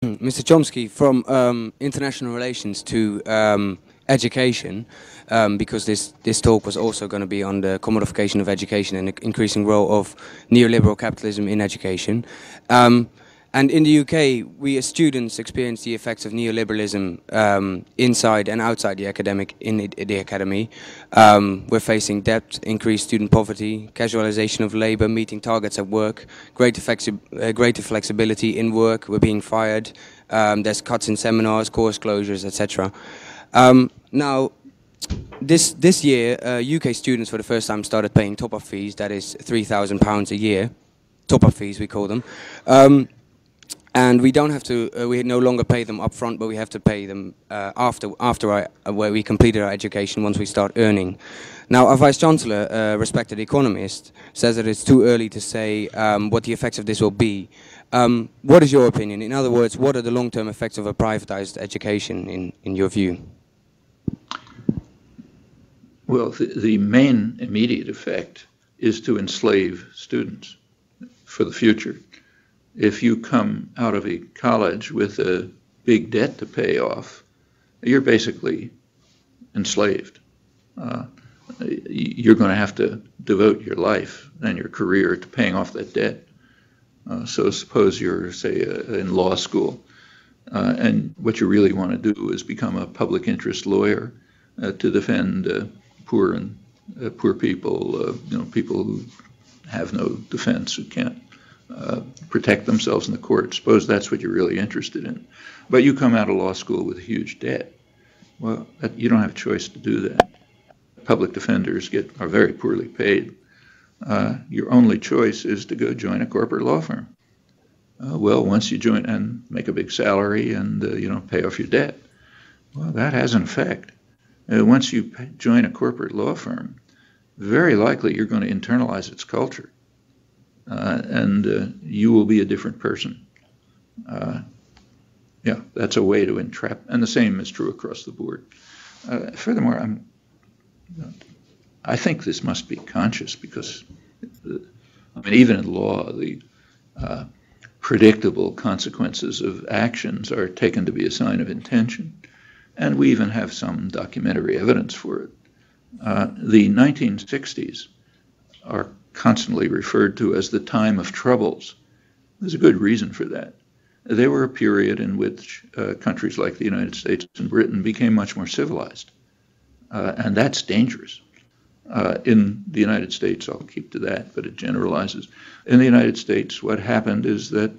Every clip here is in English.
Mr. Chomsky, from international relations to education, because this talk was also going to be on the commodification of education and the increasing role of neoliberal capitalism in education. And in the UK, we as students experience the effects of neoliberalism inside and outside the the academy. We're facing debt, increased student poverty, casualization of labor, meeting targets at work, greater flexibility in work. We're being fired. There's cuts in seminars, course closures, etc. Now, this year, UK students for the first time started paying top-up fees. That is £3,000 a year. Top-up fees, we call them. And we don't have to. We no longer pay them up front, but we have to pay them where we completed our education once we start earning. Now, our Vice Chancellor, respected economist, says that it's too early to say what the effects of this will be. What is your opinion? In other words, what are the long-term effects of a privatized education, in your view? Well, the main immediate effect is to enslave students for the future. If you come out of a college with a big debt to pay off, you're basically enslaved. You're going to have to devote your life and your career to paying off that debt. So suppose you're, say, in law school, and what you really want to do is become a public interest lawyer to defend poor people, people who have no defense, who can't protect themselves in the court. Suppose that's what you're really interested in. But you come out of law school with a huge debt. Well, you don't have a choice to do that. Public defenders are very poorly paid. Your only choice is to go join a corporate law firm. Well, once you join and make a big salary and pay off your debt, well, that has an effect. Once you join a corporate law firm, very likely you're going to internalize its culture. And you will be a different person. Yeah, that's a way to entrap, and the same is true across the board. Furthermore, I think this must be conscious because, even in law, the predictable consequences of actions are taken to be a sign of intention, and we even have some documentary evidence for it. The 1960s are constantly referred to as the time of troubles. There's a good reason for that. They were a period in which countries like the United States and Britain became much more civilized. And that's dangerous. In the United States, I'll keep to that, but it generalizes. In the United States, what happened is that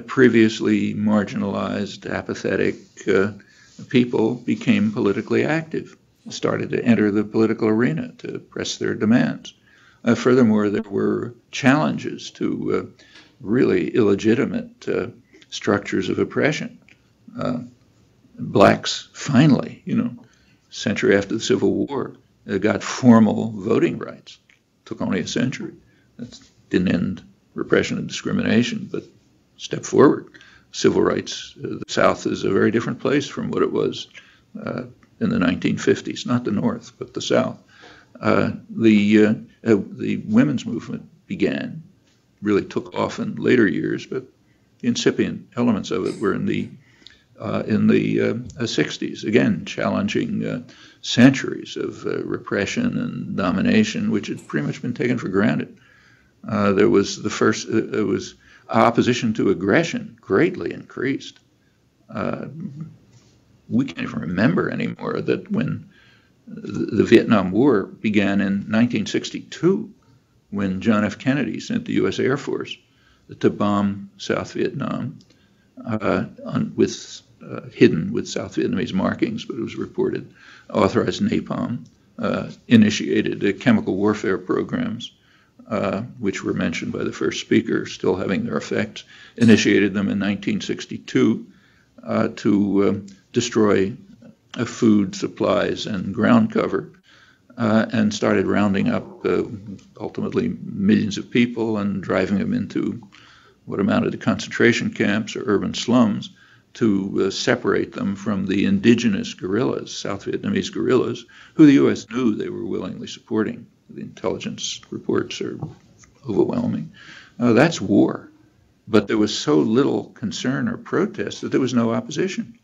previously marginalized, apathetic people became politically active, started to enter the political arena to press their demands. Furthermore, there were challenges to really illegitimate structures of oppression. Blacks finally, century after the Civil War, got formal voting rights. Took only a century. That didn't end repression and discrimination, but step forward. Civil rights, the South is a very different place from what it was in the 1950s, not the North, but the South. The women's movement began, really took off in later years, but the incipient elements of it were in the 60s, again challenging centuries of repression and domination, which had pretty much been taken for granted. There was opposition to aggression greatly increased. We can't even remember anymore that when the Vietnam War began in 1962, when John F. Kennedy sent the U.S. Air Force to bomb South Vietnam, hidden with South Vietnamese markings, but it was reported, authorized napalm, initiated chemical warfare programs, which were mentioned by the first speaker, still having their effects, initiated them in 1962 to destroy food supplies and ground cover, and started rounding up ultimately millions of people and driving them into what amounted to concentration camps or urban slums to separate them from the indigenous guerrillas, South Vietnamese guerrillas, who the U.S. knew they were willingly supporting. The intelligence reports are overwhelming. That's war. but there was so little concern or protest that there was no opposition.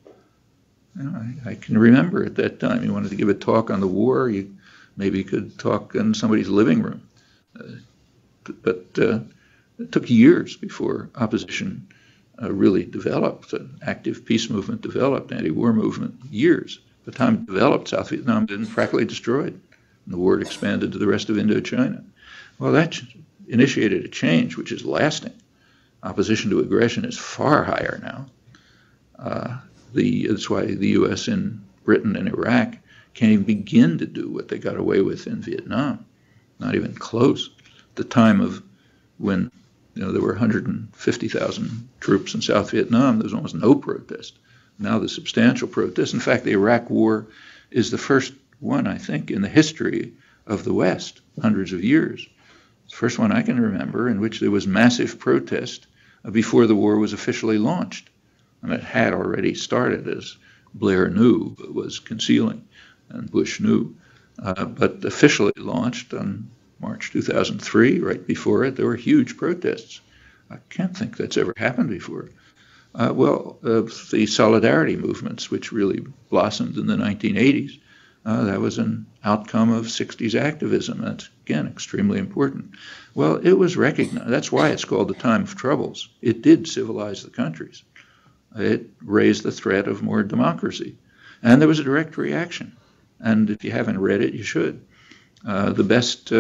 I can remember at that time, you wanted to give a talk on the war, you maybe could talk in somebody's living room. But it took years before opposition really developed. An active peace movement developed, anti-war movement, years. By the time it developed, South Vietnam had been practically destroyed, and the war expanded to the rest of Indochina. Well, that initiated a change which is lasting. Opposition to aggression is far higher now. That's why the U.S. and Britain and Iraq can't even begin to do what they got away with in Vietnam. Not even close. The time of when there were 150,000 troops in South Vietnam, there was almost no protest. Now there's substantial protest. In fact, the Iraq War is the first one, I think, in the history of the West, hundreds of years. It's the first one I can remember in which there was massive protest before the war was officially launched. And it had already started, as Blair knew, but was concealing, and Bush knew. But officially launched on March 2003, right before it, there were huge protests. I can't think that's ever happened before. The solidarity movements, which really blossomed in the 1980s, that was an outcome of 60s activism. That's, again, extremely important. Well, it was recognized. That's why it's called the time of troubles. It did civilize the countries. It raised the threat of more democracy. And there was a direct reaction. And if you haven't read it, you should. The best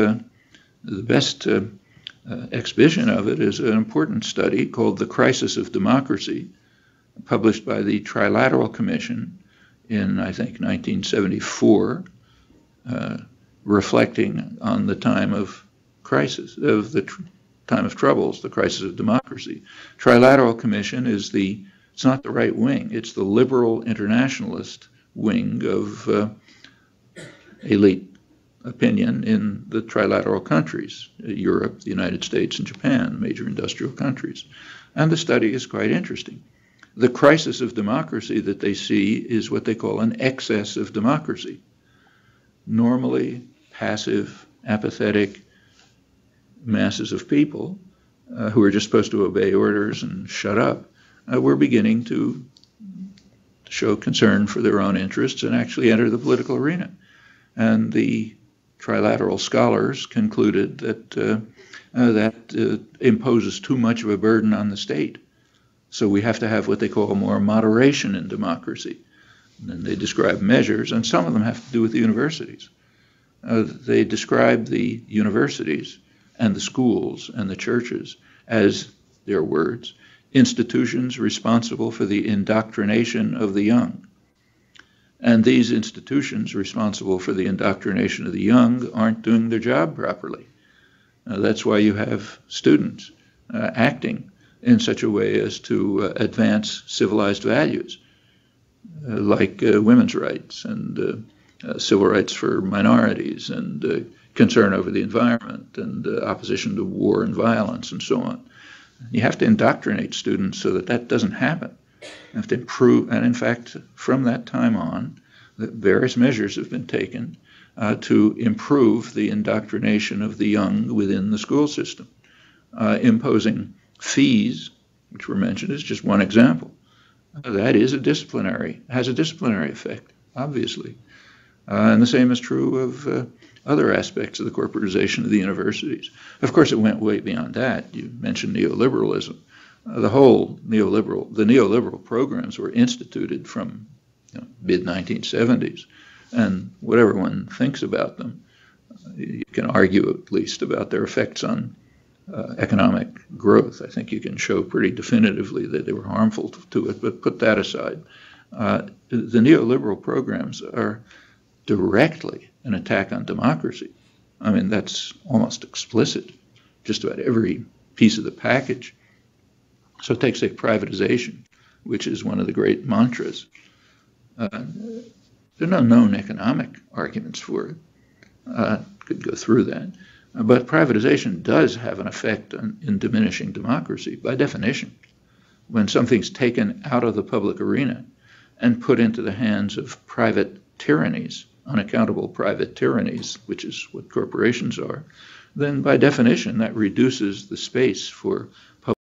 exhibition of it is an important study called The Crisis of Democracy, published by the Trilateral Commission in, I think, 1974, reflecting on the time of crisis, of the time of troubles, the crisis of democracy. Trilateral Commission is it's not the right wing, it's the liberal internationalist wing of elite opinion in the trilateral countries, Europe, the United States, and Japan, major industrial countries. And the study is quite interesting. The crisis of democracy that they see is what they call an excess of democracy. Normally passive, apathetic masses of people who are just supposed to obey orders and shut up were beginning to show concern for their own interests and actually enter the political arena. And the trilateral scholars concluded that that imposes too much of a burden on the state. So we have to have what they call more moderation in democracy. And then they describe measures, and some of them have to do with the universities. They describe the universities and the schools and the churches as, their words, institutions responsible for the indoctrination of the young. And these institutions responsible for the indoctrination of the young aren't doing their job properly. That's why you have students acting in such a way as to advance civilized values, like women's rights and civil rights for minorities and concern over the environment and opposition to war and violence and so on. You have to indoctrinate students so that that doesn't happen. You have to improve, and in fact, from that time on, various measures have been taken to improve the indoctrination of the young within the school system. Imposing fees, which were mentioned, is just one example. That is has a disciplinary effect, obviously. And the same is true of other aspects of the corporatization of the universities. Of course, it went way beyond that. You mentioned neoliberalism. The neoliberal programs were instituted from mid-1970s, and whatever one thinks about them, you can argue at least about their effects on economic growth. I think you can show pretty definitively that they were harmful to it, but put that aside. The neoliberal programs are directly an attack on democracy. I mean, that's almost explicit, just about every piece of the package. So take, say, privatization, which is one of the great mantras. There are no known economic arguments for it. Could go through that. But privatization does have an effect in diminishing democracy, by definition. When something's taken out of the public arena and put into the hands of private tyrannies, unaccountable private tyrannies, which is what corporations are, then by definition that reduces the space for